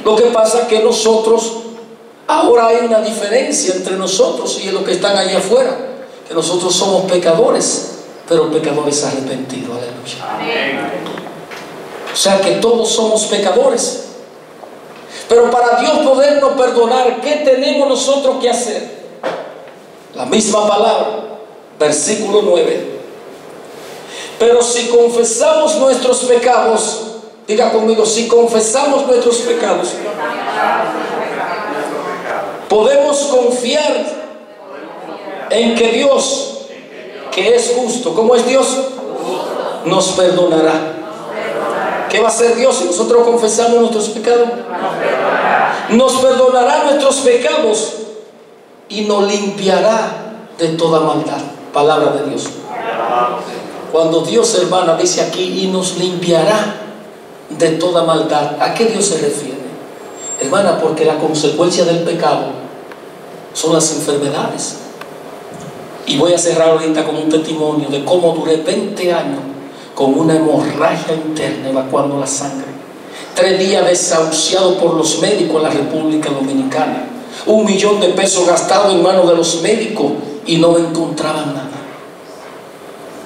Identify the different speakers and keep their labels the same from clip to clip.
Speaker 1: Lo que pasa es que nosotros, ahora hay una diferencia entre nosotros y los que están allá afuera, que nosotros somos pecadores, pero pecadores arrepentidos. Aleluya. O sea que todos somos pecadores. Pero para Dios podernos perdonar, ¿qué tenemos nosotros que hacer? La misma palabra, versículo 9. Pero si confesamos nuestros pecados, diga conmigo, si confesamos nuestros pecados, podemos confiar en que Dios, que es justo, ¿cómo es Dios? Nos perdonará. ¿Qué va a hacer Dios si nosotros confesamos nuestros pecados? Nos perdonará nuestros pecados y nos limpiará de toda maldad. Palabra de Dios. Cuando Dios, hermana, dice aquí, y nos limpiará de toda maldad, ¿a qué Dios se refiere? Hermana, porque la consecuencia del pecado son las enfermedades. Y voy a cerrar ahorita con un testimonio de cómo duré 20 años con una hemorragia interna evacuando la sangre. 3 días desahuciado por los médicos en la República Dominicana. 1 millón de pesos gastados en manos de los médicos y no me encontraban nada.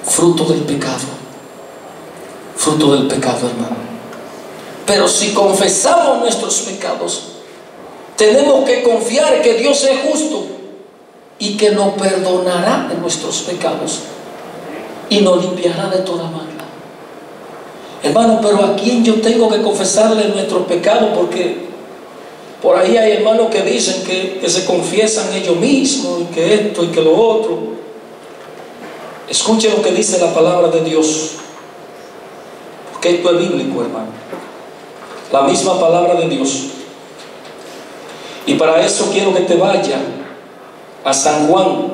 Speaker 1: Fruto del pecado. Fruto del pecado, hermano. Pero si confesamos nuestros pecados, tenemos que confiar que Dios es justo y que nos perdonará de nuestros pecados y nos limpiará de toda maldad. Hermano, pero ¿a quién yo tengo que confesarle nuestros pecados? Porque por ahí hay hermanos que dicen que se confiesan ellos mismos y que esto y que lo otro. Escuche lo que dice la palabra de Dios, porque esto es bíblico, hermano. La misma palabra de Dios. Y para eso quiero que te vaya a San Juan,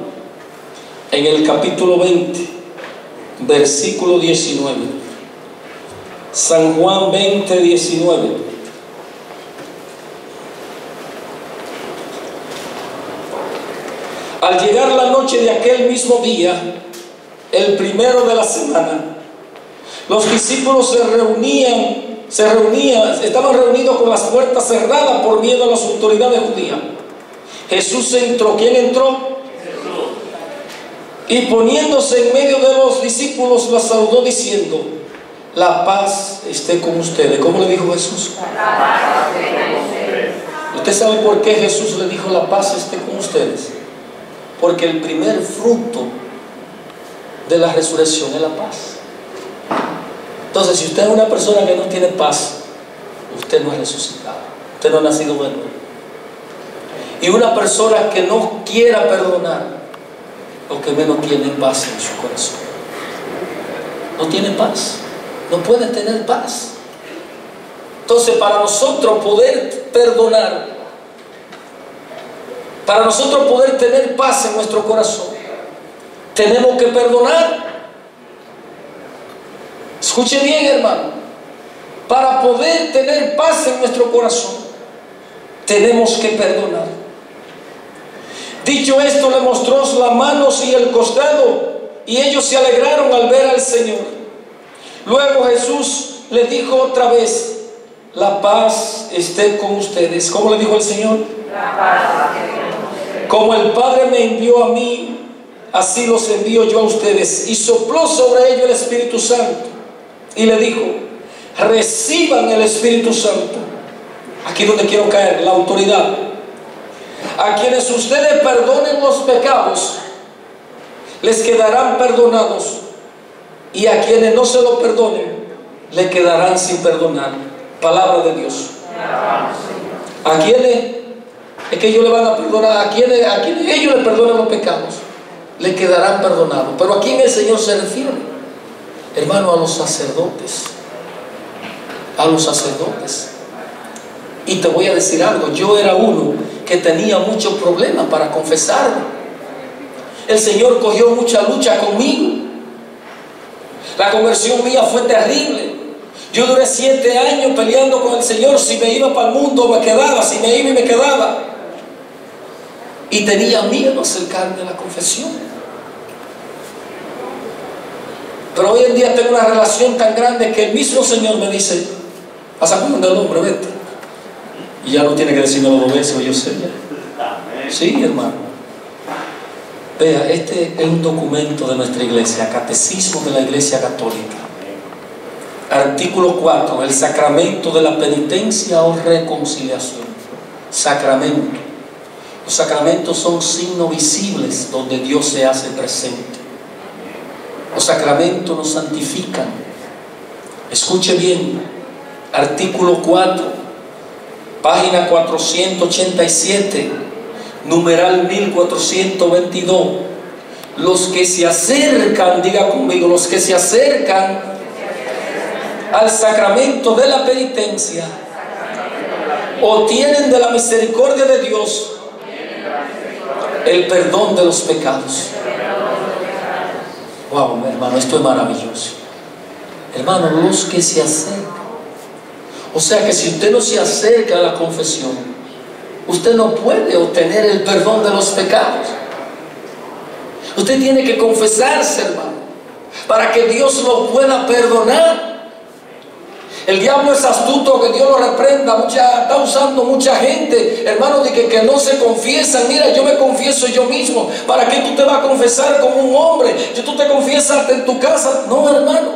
Speaker 1: en el capítulo 20, versículo 19. San Juan 20, 19. Al llegar la noche de aquel mismo día, el primero de la semana, los discípulos estaban reunidos con las puertas cerradas por miedo a las autoridades judías. Jesús entró. ¿Quién entró? Jesús. Y poniéndose en medio de los discípulos, los saludó diciendo: la paz esté con ustedes. ¿Cómo le dijo Jesús? La paz esté con ustedes. ¿Usted sabe por qué Jesús le dijo la paz esté con ustedes? Porque el primer fruto de la resurrección es la paz. Entonces, si usted es una persona que no tiene paz, usted no es resucitado, usted no ha nacido de nuevo. Y una persona que no quiera perdonar, lo que menos tiene paz en su corazón. No tiene paz, no puede tener paz. Entonces, para nosotros poder perdonar, para nosotros poder tener paz en nuestro corazón, tenemos que perdonar. Escuche bien, hermano. Para poder tener paz en nuestro corazón, tenemos que perdonar. Dicho esto, le mostró las manos y el costado, y ellos se alegraron al ver al Señor. Luego Jesús les dijo otra vez: la paz esté con ustedes. ¿Cómo le dijo el Señor? La paz esté con ustedes. Como el Padre me envió a mí, así los envío yo a ustedes. Y sopló sobre ellos el Espíritu Santo y le dijo: reciban el Espíritu Santo. Aquí donde quiero caer, la autoridad. A quienes ustedes perdonen los pecados, les quedarán perdonados, y a quienes no se lo perdonen, le quedarán sin perdonar. Palabra de Dios. ¿A quiénes es que ellos le van a perdonar? ¿A quienes ellos le perdonan los pecados? Le quedarán perdonados. ¿Pero a quién el Señor se refiere? Hermano, a los sacerdotes. A los sacerdotes. Y te voy a decir algo, yo era uno que tenía muchos problemas para confesarme. El Señor cogió mucha lucha conmigo. La conversión mía fue terrible. Yo duré 7 años peleando con el Señor. Si me iba para el mundo me quedaba, si me iba y me quedaba. Y tenía miedo acercarme a la confesión. Pero hoy en día tengo una relación tan grande que el mismo Señor me dice: Pasa con el hombre, vete. Y ya no tiene que decirme 2 veces, o yo sé ya. Sí, hermano. Vea, este es un documento de nuestra iglesia, Catecismo de la Iglesia Católica. Artículo 4, el sacramento de la penitencia o reconciliación. Sacramento. Los sacramentos son signos visibles donde Dios se hace presente. Los sacramentos nos santifican. Escuche bien, artículo 4, página 487, numeral 1422. Los que se acercan, diga conmigo, los que se acercan al sacramento de la penitencia obtienen de la misericordia de Dios el perdón de los pecados. Wow, hermano, esto es maravilloso. Hermano, los que se acercan. O sea que si usted no se acerca a la confesión, usted no puede obtener el perdón de los pecados. Usted tiene que confesarse, hermano, para que Dios lo pueda perdonar. El diablo es astuto, que Dios lo reprenda. Está usando mucha gente, hermano, de que no se confiesan. Mira, yo me confieso yo mismo. ¿Para qué tú te vas a confesar como un hombre? Tú te confiesas en tu casa. No, hermano.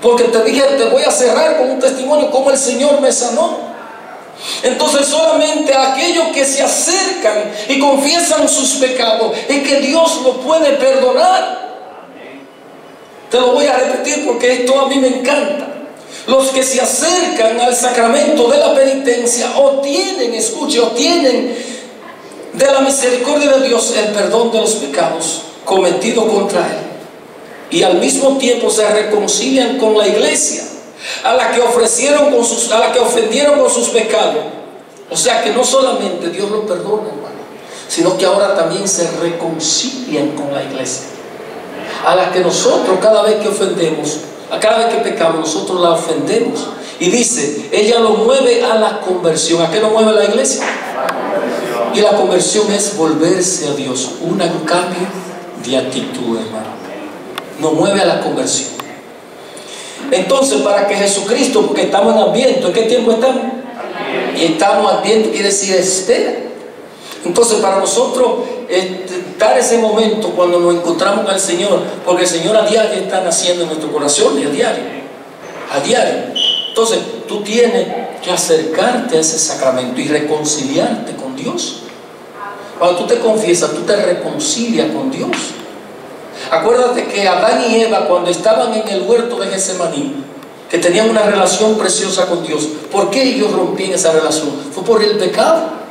Speaker 1: Porque te dije, te voy a cerrar con un testimonio como el Señor me sanó. Entonces solamente aquellos que se acercan y confiesan sus pecados es que Dios lo puede perdonar. Te lo voy a repetir porque esto a mí me encanta. Los que se acercan al sacramento de la penitencia obtienen, escuche, obtienen de la misericordia de Dios el perdón de los pecados cometidos contra Él. Y al mismo tiempo se reconcilian con la iglesia, a la que ofendieron con sus pecados. O sea que no solamente Dios lo perdona, hermano, sino que ahora también se reconcilian con la iglesia, a la que nosotros cada vez que ofendemos, cada vez que pecamos, nosotros la ofendemos. Y dice, ella lo mueve a la conversión. ¿A qué lo mueve la iglesia? Y la conversión es volverse a Dios, un cambio de actitud, hermano. Nos mueve a la conversión. Entonces, para que Jesucristo, porque estamos en Adviento, ¿en qué tiempo estamos? Y estamos en Adviento, quiere decir espera. Entonces, para nosotros dar ese momento cuando nos encontramos con el Señor, porque el Señor a diario está naciendo en nuestro corazón, y a diario. Entonces, tú tienes que acercarte a ese sacramento y reconciliarte con Dios. Cuando tú te confiesas, tú te reconcilias con Dios. Acuérdate que Adán y Eva, cuando estaban en el huerto de Getsemaní, que tenían una relación preciosa con Dios, ¿por qué ellos rompían esa relación? Fue por el pecado.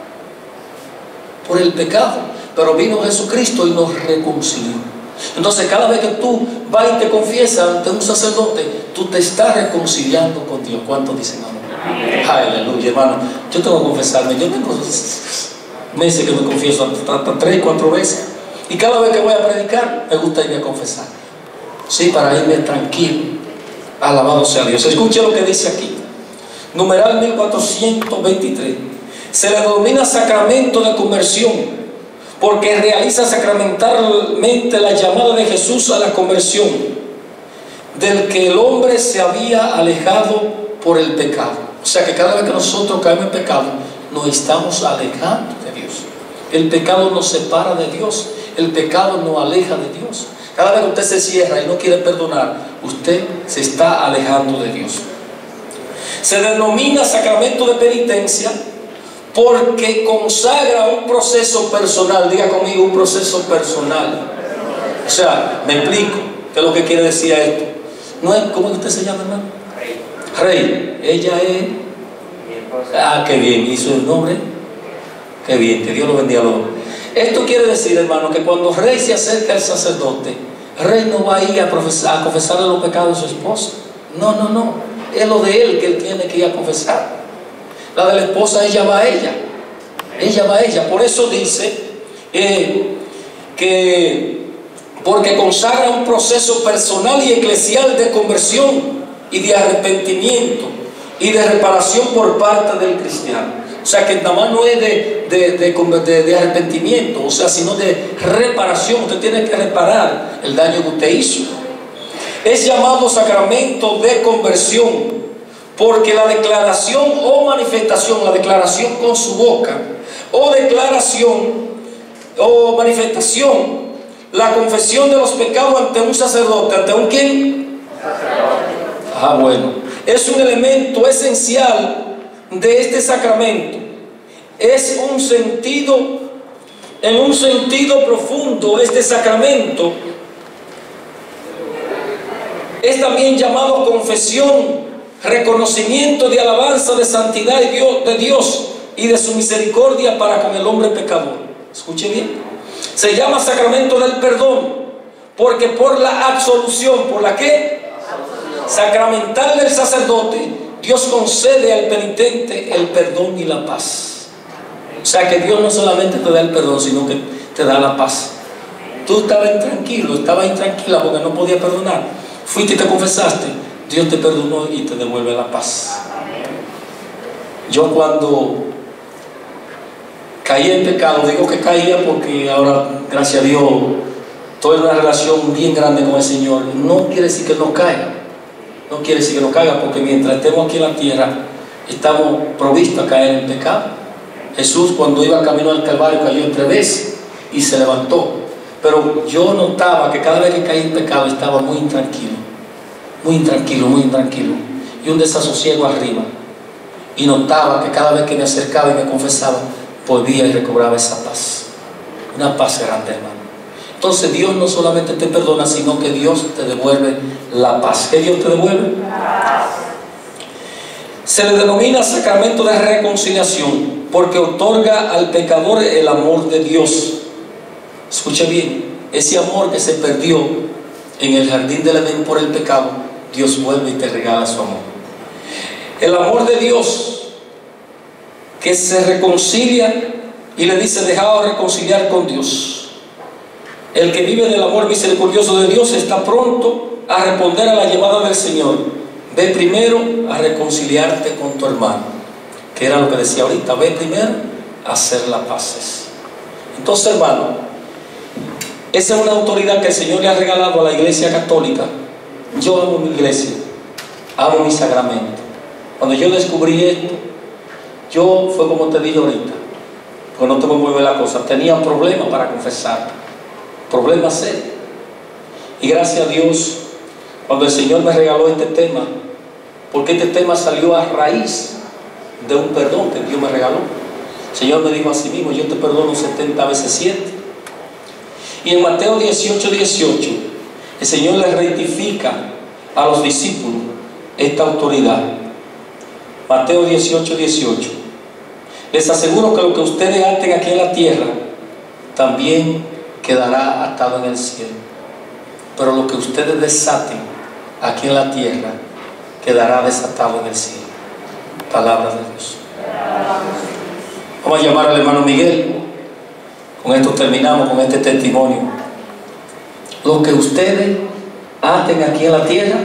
Speaker 1: Por el pecado. Pero vino Jesucristo y nos reconcilió. Entonces, cada vez que tú vas y te confiesas ante un sacerdote, tú te estás reconciliando con Dios. ¿Cuántos dicen amén? Aleluya, hermano. Yo tengo que confesarme. Yo tengo meses que me confieso hasta 3, 4 veces. Y cada vez que voy a predicar, me gusta irme a confesar. Sí, para irme tranquilo. Alabado sea Dios. Escuche lo que dice aquí. Numeral 1423. Se le denomina sacramento de conversión, porque realiza sacramentalmente la llamada de Jesús a la conversión, del que el hombre se había alejado por el pecado. O sea que cada vez que nosotros caemos en pecado, nos estamos alejando de Dios. El pecado nos separa de Dios. El pecado nos aleja de Dios. Cada vez que usted se cierra y no quiere perdonar, usted se está alejando de Dios. Se denomina sacramento de penitencia porque consagra un proceso personal. Diga conmigo, un proceso personal. O sea, me explico qué es lo que quiere decir esto. No es, ¿cómo usted se llama, hermano? Rey. Ella es... Ah, qué bien, hizo el nombre. Qué bien, que Dios lo bendiga a los dos. Esto quiere decir, hermano, que cuando Rey se acerca al sacerdote, Rey no va a ir a confesarle los pecados de su esposa. No. Es lo de él que él tiene que ir a confesar. La de la esposa, ella va a ella. Por eso dice que porque consagra un proceso personal y eclesial de conversión y de arrepentimiento y de reparación por parte del cristiano. O sea que nada más no es de arrepentimiento, o sea, sino de reparación. Usted tiene que reparar el daño que usted hizo. Es llamado sacramento de conversión Porque la declaración o manifestación, la declaración con su boca, o declaración o manifestación, la confesión de los pecados ante un sacerdote, ¿ante un quién? Sacerdote. Bueno, es un elemento esencial de este sacramento. Es un sentido, en un sentido profundo, este sacramento es también llamado confesión, reconocimiento de alabanza de santidad de Dios y de su misericordia para con el hombre pecador. Escuche bien. Se llama sacramento del perdón porque por la absolución, ¿por la qué? Sacramental del sacerdote, Dios concede al penitente el perdón y la paz. O sea que Dios no solamente te da el perdón, sino que te da la paz. Tú estabas intranquilo, estabas intranquila porque no podías perdonar. Fuiste y te confesaste, Dios te perdonó y te devuelve la paz. Yo cuando caí en pecado, digo que caía porque ahora, gracias a Dios, estoy en una relación bien grande con el Señor. No quiere decir que no caiga. No quiere decir que no caiga, porque mientras estemos aquí en la tierra, estamos provistos a caer en pecado. Jesús, cuando iba camino al Calvario, cayó 3 veces y se levantó. Pero yo notaba que cada vez que caí en pecado estaba muy intranquilo, muy intranquilo, muy intranquilo, y un desasosiego arriba. Y notaba que cada vez que me acercaba y me confesaba, volvía y recobraba esa paz. Una paz grande, hermano. Entonces Dios no solamente te perdona, sino que Dios te devuelve la paz. ¿Qué Dios te devuelve? Se le denomina sacramento de reconciliación porque otorga al pecador el amor de Dios. Escucha bien, ese amor que se perdió en el jardín del Edén por el pecado, Dios vuelve y te regala su amor. El amor de Dios que se reconcilia y le dice: dejaos reconciliar con Dios. El que vive del amor misericordioso de Dios está pronto a responder a la llamada del Señor. Ve primero a reconciliarte con tu hermano, que era lo que decía ahorita. Ve primero a hacer las paces. Entonces, hermano, esa es una autoridad que el Señor le ha regalado a la Iglesia Católica. Yo amo mi iglesia, amo mi sacramento. Cuando yo descubrí esto, yo fue como te dije ahorita, porque no te voy a volver la cosa, tenía problemas para confesar, problemas serios. Y gracias a Dios, cuando el Señor me regaló este tema, porque este tema salió a raíz de un perdón que Dios me regaló. El Señor me dijo a sí mismo: yo te perdono 70 veces 7. Y en Mateo 18:18, el Señor le rectifica a los discípulos esta autoridad. Mateo 18:18. Les aseguro que lo que ustedes aten aquí en la tierra también quedará atado en el cielo, pero lo que ustedes desaten aquí en la tierra quedará desatado en el cielo. Palabra de Dios. Vamos a llamar al hermano Miguel. Con esto terminamos con este testimonio. Lo que ustedes aten aquí en la tierra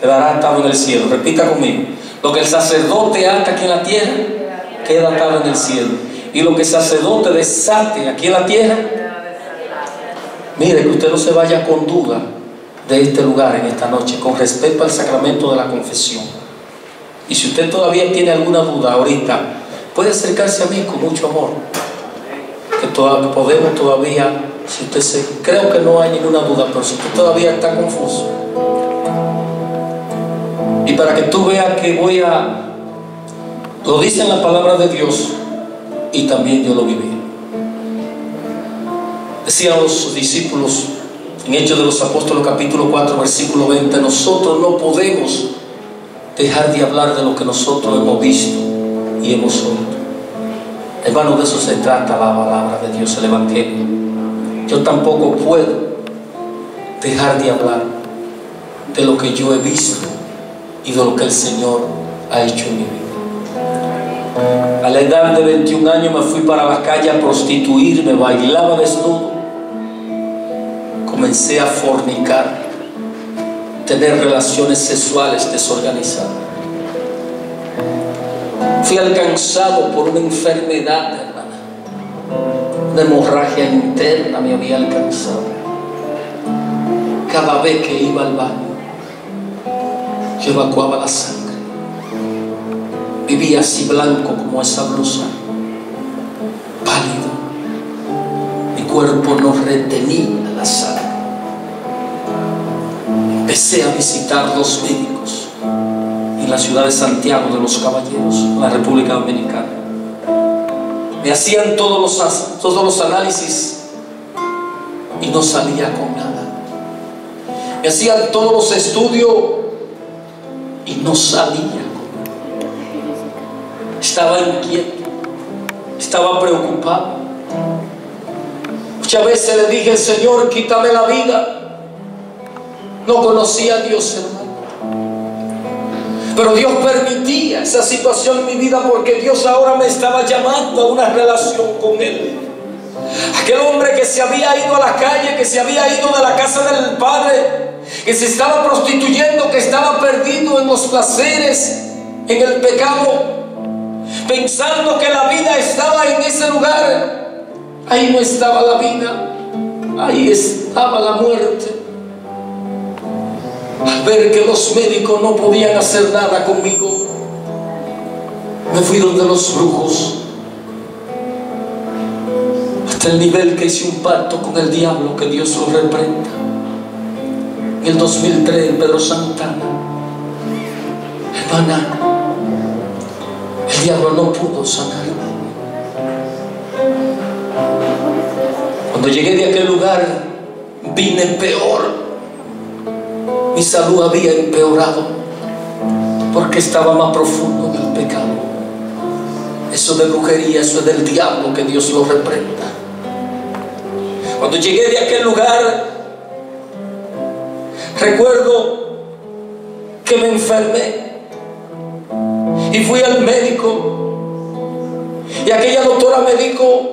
Speaker 1: quedará atado en el cielo. Repita conmigo: lo que el sacerdote ata aquí en la tierra queda atado en el cielo, y lo que el sacerdote desate aquí en la tierra. Mire, que usted no se vaya con duda de este lugar en esta noche con respecto al sacramento de la confesión. Y si usted todavía tiene alguna duda ahorita, puede acercarse a mí con mucho amor, que podemos todavía, si usted creo que no hay ninguna duda, pero si usted todavía está confuso, y para que tú veas que lo dice en la palabra de Dios, y también yo lo viví. Decían los discípulos en Hechos de los Apóstoles capítulo 4 versículo 20: nosotros no podemos dejar de hablar de lo que nosotros hemos visto y hemos oído. Hermano, de eso se trata la palabra de Dios, el Evangelio. Yo tampoco puedo dejar de hablar de lo que yo he visto y de lo que el Señor ha hecho en mi vida. A la edad de 21 años me fui para la calle a prostituirme, bailaba desnudo, comencé a fornicar, tener relaciones sexuales desorganizadas. Fui alcanzado por una enfermedad, hermana. Una hemorragia interna me había alcanzado. Cada vez que iba al baño, yo evacuaba la sangre. Vivía así blanco como esa blusa, pálido. Mi cuerpo no retenía la sangre. Empecé a visitar los médicos en la ciudad de Santiago de los Caballeros, en la República Dominicana. Me hacían todos los análisis y no salía con nada. Me hacían todos los estudios y no salía con nada. Estaba inquieto, estaba preocupado. Muchas veces le dije: Señor, quítame la vida. No conocía a Dios, hermano. Pero Dios permitía esa situación en mi vida porque Dios ahora me estaba llamando a una relación con Él. Aquel hombre que se había ido a la calle, que se había ido de la casa del Padre, que se estaba prostituyendo, que estaba perdido en los placeres, en el pecado, pensando que la vida estaba en ese lugar. Ahí no estaba la vida, ahí estaba la muerte. Al ver que los médicos no podían hacer nada conmigo, me fui donde los brujos, hasta el nivel que hice un pacto con el diablo, que Dios lo reprenda. En el 2003, en Pedro Santana, hermana, el diablo no pudo sanarme. Cuando llegué de aquel lugar, vine peor. Mi salud había empeorado porque estaba más profundo en el pecado. Eso de brujería, eso es del diablo, que Dios lo reprenda. Cuando llegué de aquel lugar, recuerdo que me enfermé y fui al médico, y aquella doctora me dijo: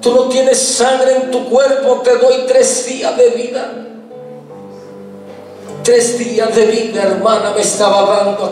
Speaker 1: tú no tienes sangre en tu cuerpo, te doy 3 días de vida. 3 días de vida, hermana, me estaba dando.